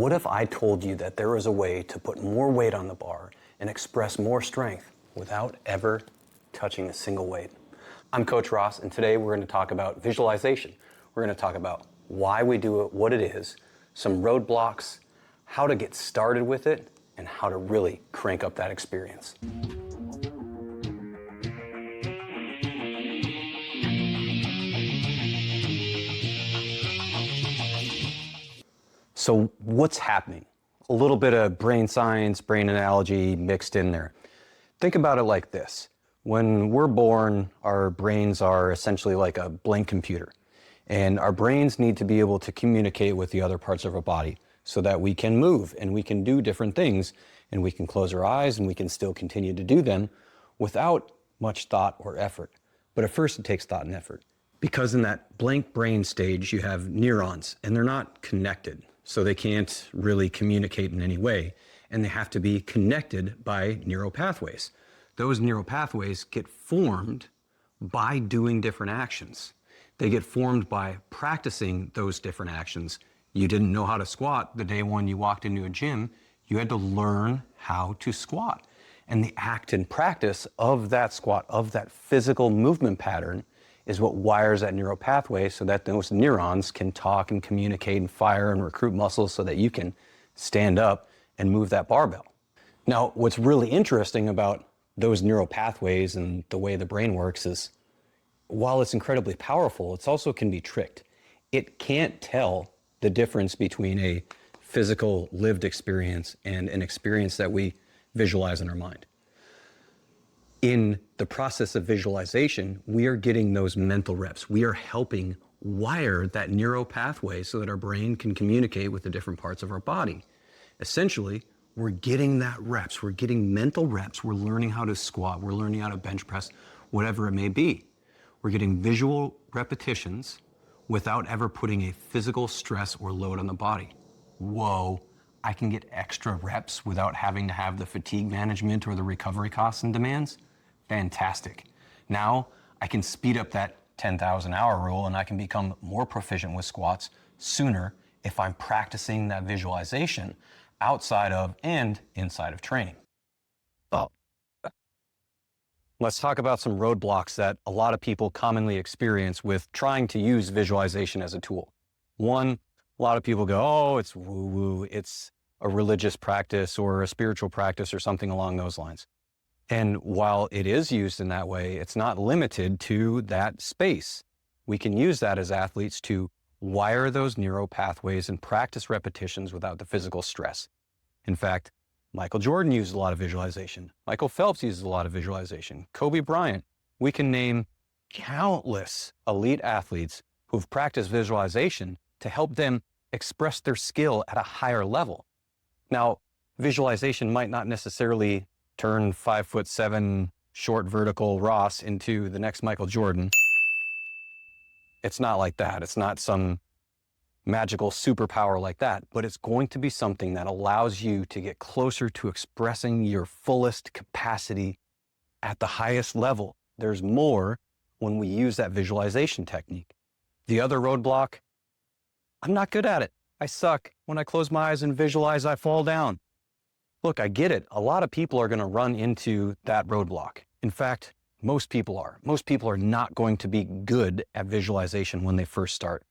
What if I told you that there was a way to put more weight on the bar and express more strength without ever touching a single weight? I'm Coach Ross, and today we're going to talk about visualization. We're going to talk about why we do it, what it is, some roadblocks, how to get started with it, and how to really crank up that experience. So what's happening? A little bit of brain science, brain analogy mixed in there. Think about it like this. When we're born, our brains are essentially like a blank computer. And our brains need to be able to communicate with the other parts of our body so that we can move and we can do different things and we can close our eyes and we can still continue to do them without much thought or effort. But at first it takes thought and effort. Because in that blank brain stage, you have neurons and they're not connected. So they can't really communicate in any way, and they have to be connected by neural pathways. Those neural pathways get formed by doing different actions. They get formed by practicing those different actions. You didn't know how to squat the day one you walked into a gym. You had to learn how to squat. And the act and practice of that squat, of that physical movement pattern, is what wires that neural pathway so that those neurons can talk and communicate and fire and recruit muscles so that you can stand up and move that barbell. Now, what's really interesting about those neural pathways and the way the brain works is, while it's incredibly powerful, it also can be tricked. It can't tell the difference between a physical lived experience and an experience that we visualize in our mind. In the process of visualization, we are getting those mental reps. We are helping wire that neural pathway so that our brain can communicate with the different parts of our body. Essentially, we're getting that reps. We're getting mental reps. We're learning how to squat. We're learning how to bench press, whatever it may be. We're getting visual repetitions without ever putting a physical stress or load on the body. Whoa, I can get extra reps without having to have the fatigue management or the recovery costs and demands? Fantastic. Now I can speed up that 10,000 hour rule and I can become more proficient with squats sooner if I'm practicing that visualization outside of and inside of training. Oh. Let's talk about some roadblocks that a lot of people commonly experience with trying to use visualization as a tool. One, a lot of people go, oh, it's woo-woo, it's a religious practice or a spiritual practice or something along those lines. And while it is used in that way, it's not limited to that space. We can use that as athletes to wire those neural pathways and practice repetitions without the physical stress. In fact, Michael Jordan used a lot of visualization. Michael Phelps uses a lot of visualization. Kobe Bryant. We can name countless elite athletes who've practiced visualization to help them express their skill at a higher level. Now, visualization might not necessarily turn 5'7" short vertical Ross into the next Michael Jordan. It's not like that. It's not some magical superpower like that, but it's going to be something that allows you to get closer to expressing your fullest capacity at the highest level. There's more when we use that visualization technique. The other roadblock, I'm not good at it. I suck. When I close my eyes and visualize, I fall down. Look, I get it. A lot of people are going to run into that roadblock. In fact, most people are. Most people are not going to be good at visualization when they first start.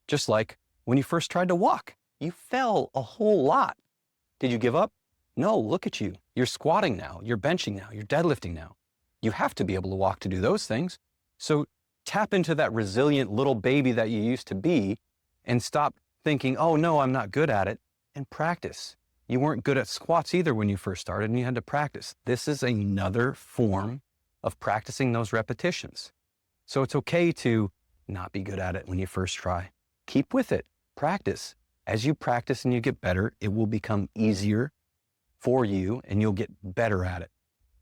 Just like when you first tried to walk, you fell a whole lot. Did you give up? No, look at you. You're squatting now. You're benching now. You're deadlifting now. You have to be able to walk to do those things. So tap into that resilient little baby that you used to be and stop thinking, oh no, I'm not good at it, and practice. You weren't good at squats either when you first started and you had to practice. This is another form of practicing those repetitions. So it's okay to not be good at it when you first try. Keep with it. Practice. As you practice and you get better, it will become easier for you and you'll get better at it.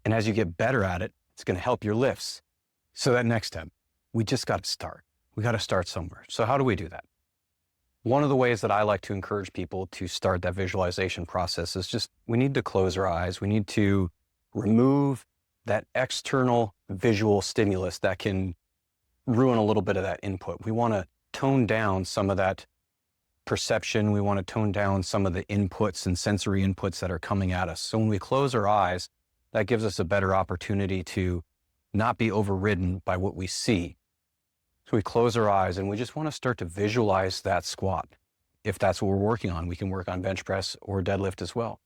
And as you get better at it, it's going to help your lifts. So that next step, we just got to start. We got to start somewhere. So how do we do that? One of the ways that I like to encourage people to start that visualization process is just, we need to close our eyes. We need to remove that external visual stimulus that can ruin a little bit of that input. We want to tone down some of that perception. We want to tone down some of the inputs and sensory inputs that are coming at us. So when we close our eyes, that gives us a better opportunity to not be overridden by what we see. So we close our eyes and we just want to start to visualize that squat. If that's what we're working on, we can work on bench press or deadlift as well.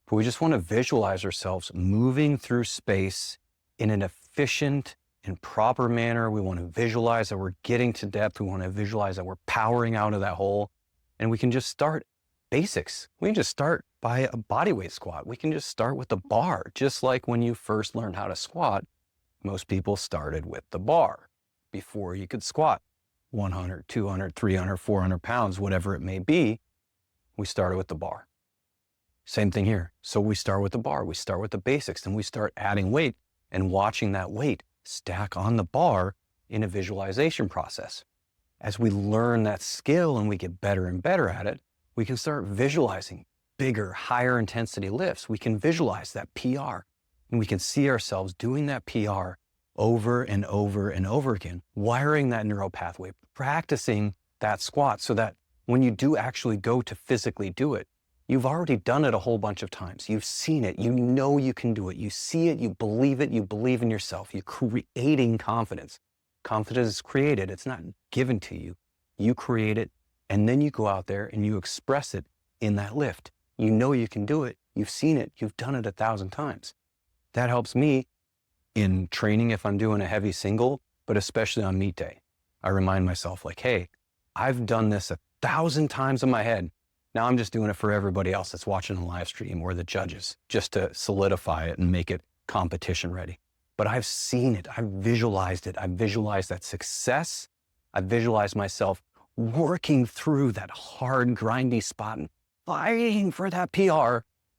But we just want to visualize ourselves moving through space in an efficient and proper manner. We want to visualize that we're getting to depth. We want to visualize that we're powering out of that hole. And we can just start basics. We can just start by a bodyweight squat. We can just start with the bar. Just like when you first learned how to squat, most people started with the bar before you could squat 100, 200, 300, 400 pounds, whatever it may be. We started with the bar. Same thing here. So we start with the bar. We start with the basics, then we start adding weight and watching that weight stack on the bar in a visualization process. As we learn that skill and we get better and better at it, we can start visualizing bigger, higher intensity lifts. We can visualize that PR and we can see ourselves doing that PR over and over and over again, wiring that neural pathway, practicing that squat so that when you do actually go to physically do it, you've already done it a whole bunch of times. You've seen it. You know you can do it. You see it. You believe it. You believe in yourself. You're creating confidence. Confidence is created. It's not given to you. You create it, and then you go out there and you express it in that lift. You know you can do it. You've seen it. You've done it 1,000 times. That helps me in training if I'm doing a heavy single, but especially on meet day. I remind myself like, hey, I've done this 1,000 times in my head. Now I'm just doing it for everybody else that's watching the live stream or the judges, just to solidify it and make it competition ready. But I've seen it. I've visualized it. I've visualized that success. I've visualized myself working through that hard, grindy spot and fighting for that PR,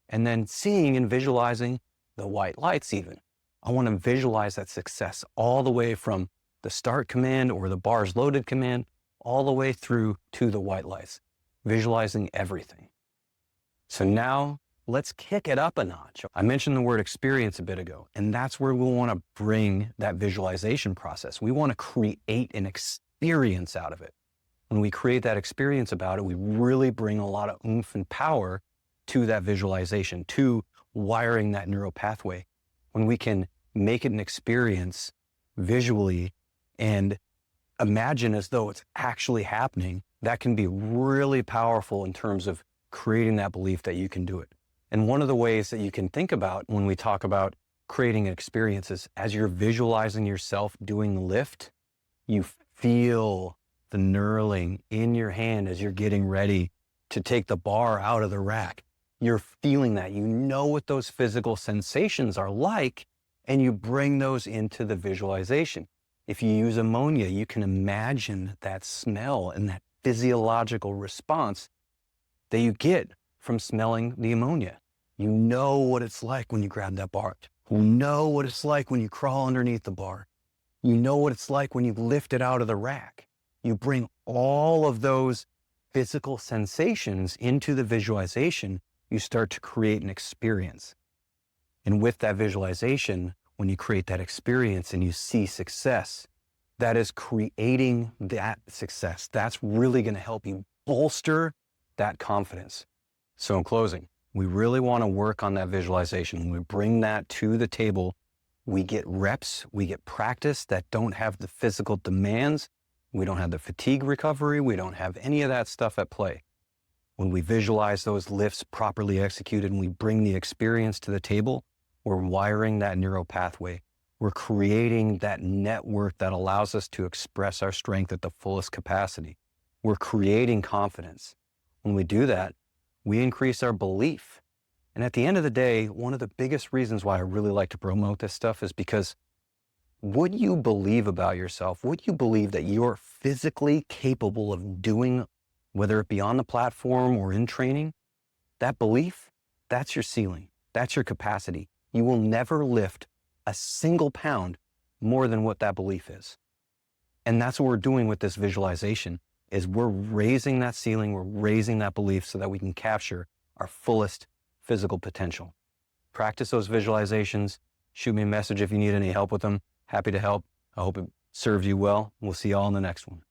and then seeing and visualizing the white lights even. I want to visualize that success all the way from the start command or the bars loaded command, all the way through to the white lights, visualizing everything. So now let's kick it up a notch. I mentioned the word experience a bit ago, and that's where we want to bring that visualization process. We want to create an experience out of it. When we create that experience about it, we really bring a lot of oomph and power to that visualization, to wiring that neural pathway. When we can make it an experience visually and imagine as though it's actually happening, that can be really powerful in terms of creating that belief that you can do it. And one of the ways that you can think about when we talk about creating experiences, as you're visualizing yourself doing the lift, you feel the knurling in your hand as you're getting ready to take the bar out of the rack. You're feeling that. You know what those physical sensations are like, and you bring those into the visualization. If you use ammonia, you can imagine that smell and that physiological response that you get from smelling the ammonia. You know what it's like when you grab that bar. You know what it's like when you crawl underneath the bar. You know what it's like when you lift it out of the rack. You bring all of those physical sensations into the visualization. You start to create an experience. And with that visualization, when you create that experience and you see success, that is creating that success. That's really going to help you bolster that confidence. So in closing, we really want to work on that visualization. When we bring that to the table, we get reps, we get practice that don't have the physical demands. We don't have the fatigue recovery. We don't have any of that stuff at play. When we visualize those lifts properly executed and we bring the experience to the table, we're wiring that neural pathway. We're creating that network that allows us to express our strength at the fullest capacity. We're creating confidence. When we do that, we increase our belief. And at the end of the day, one of the biggest reasons why I really like to promote this stuff is because what you believe about yourself, what you believe that you're physically capable of doing, whether it be on the platform or in training, that belief, that's your ceiling. That's your capacity. You will never lift a single pound more than what that belief is. And that's what we're doing with this visualization, is we're raising that ceiling, we're raising that belief so that we can capture our fullest physical potential. Practice those visualizations. Shoot me a message if you need any help with them. Happy to help. I hope it served you well. We'll see you all in the next one.